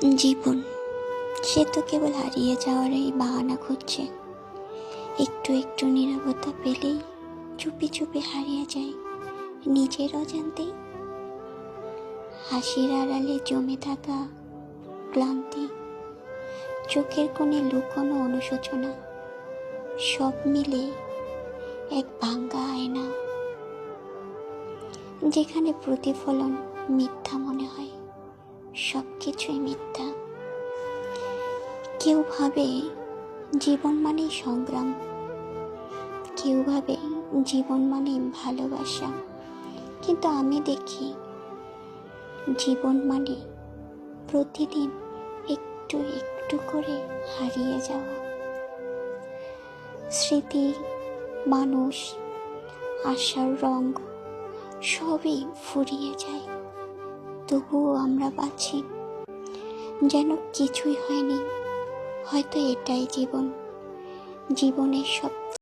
জীবন সে তো কেবল হারিয়ে যাওয়ারই বাহানা খুঁজছে। একটু একটু নীরবতা পেলেই চুপি চুপি হারিয়ে যায় নিজের অজান্তেই। হাসির আড়ালে জমে থাকা ক্লান্তি, চোখের কোণে লুকোনো অনুশোচনা, সব মিলে এক ভাঙ্গা আয়না, যেখানে প্রতিফলন মিথ্যা মনে হয়, সব কিছুই মিথ্যা। কেউ ভাবে জীবন মানেই সংগ্রাম, কেউ ভাবে জীবন মানে ভালোবাসা, কিন্তু আমি দেখি জীবন মানে প্রতিদিন একটু একটু করে হারিয়ে যাওয়া। স্মৃতি, মানুষ, আশার রং সবই ফুরিয়ে যায়, তবুও আমরা বাঁচি যেন কিছুই হয়নি। হয়তো এটাই জীবন, জীবনের সব